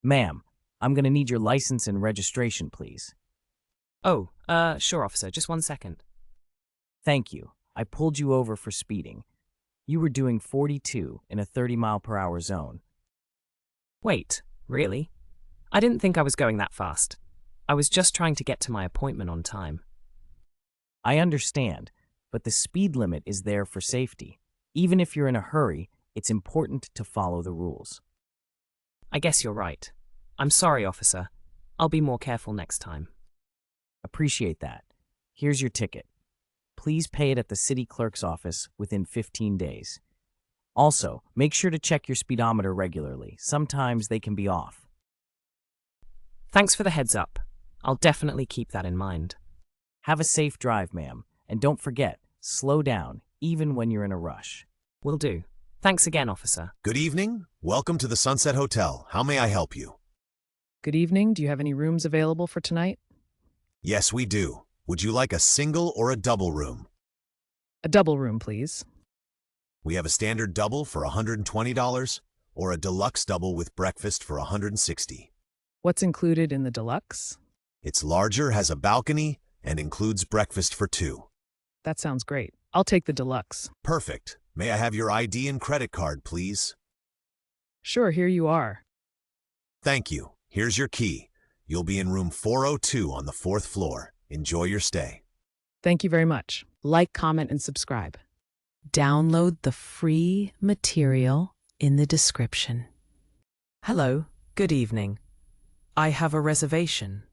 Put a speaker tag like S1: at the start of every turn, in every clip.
S1: Ma'am, I'm gonna need your license and registration, please.
S2: Oh, sure, officer. Just 1 second.
S1: Thank you. I pulled you over for speeding. You were doing 42 in a 30-mile-per-hour zone.
S2: Wait, really? I didn't think I was going that fast. I was just trying to get to my appointment on time.
S1: I understand, but the speed limit is there for safety. Even if you're in a hurry, it's important to follow the rules.
S2: I guess you're right. I'm sorry, officer. I'll be more careful next time.
S1: Appreciate that. Here's your ticket. Please pay it at the city clerk's office within 15 days. Also, make sure to check your speedometer regularly. Sometimes they can be off.
S2: Thanks for the heads up. I'll definitely keep that in mind.
S1: Have a safe drive, ma'am. And don't forget, slow down, even when you're in a rush.
S2: Will do. Thanks again, officer.
S3: Good evening. Welcome to the Sunset Hotel. How may I help you?
S4: Good evening. Do you have any rooms available for tonight?
S3: Yes, we do. Would you like a single or a double room?
S4: A double room, please.
S3: We have a standard double for $120 or a deluxe double with breakfast for $160.
S4: What's included in the deluxe?
S3: It's larger, has a balcony, and includes breakfast for two.
S4: That sounds great. I'll take the deluxe.
S3: Perfect. May I have your ID and credit card, please?
S4: Sure, here you are.
S3: Thank you. Here's your key. You'll be in room 402 on the 4th floor. Enjoy your stay.
S4: Thank you very much. Like, comment, and subscribe.
S5: Download the free material in the description. Hello, good evening. I have a reservation.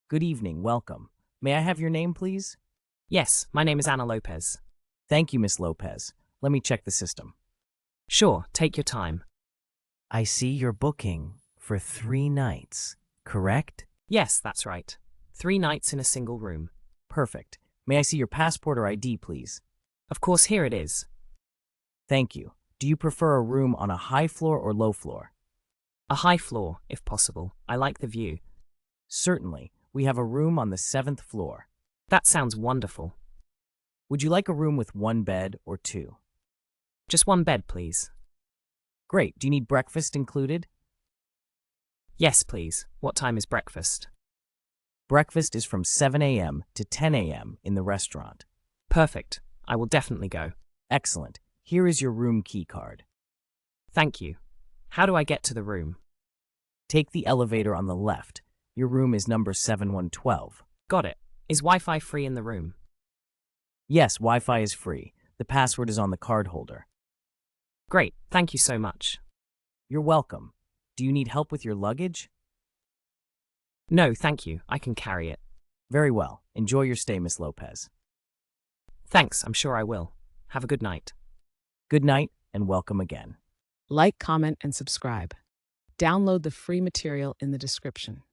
S1: Good evening, welcome. May I have your name, please?
S2: Yes, my name is Ana Lopez.
S1: Thank you, Miss Lopez. Let me check the system.
S2: Sure, take your time.
S1: I see you're booking for 3 nights, correct?
S2: Yes, that's right. 3 nights in a single room.
S1: Perfect. May I see your passport or ID, please?
S2: Of course, here it is.
S1: Thank you. Do you prefer a room on a high floor or low floor?
S2: A high floor, if possible. I like the view.
S1: Certainly. We have a room on the 7th floor.
S2: That sounds wonderful.
S1: Would you like a room with 1 bed or 2?
S2: Just 1 bed, please.
S1: Great. Do you need breakfast included?
S2: Yes, please. What time is breakfast?
S1: Breakfast is from 7 a.m. to 10 a.m. in the restaurant.
S2: Perfect. I will definitely go.
S1: Excellent. Here is your room key card.
S2: Thank you. How do I get to the room?
S1: Take the elevator on the left. Your room is number 7112.
S2: Got it. Is Wi-Fi free in the room?
S1: Yes, Wi-Fi is free. The password is on the card holder.
S2: Great. Thank you so much.
S1: You're welcome. Do you need help with your luggage?
S2: No, thank you. I can carry it.
S1: Very well. Enjoy your stay, Miss Lopez.
S2: Thanks. I'm sure I will. Have a good night.
S1: Good night and welcome again.
S4: Like, comment, and subscribe. Download the free material in the description.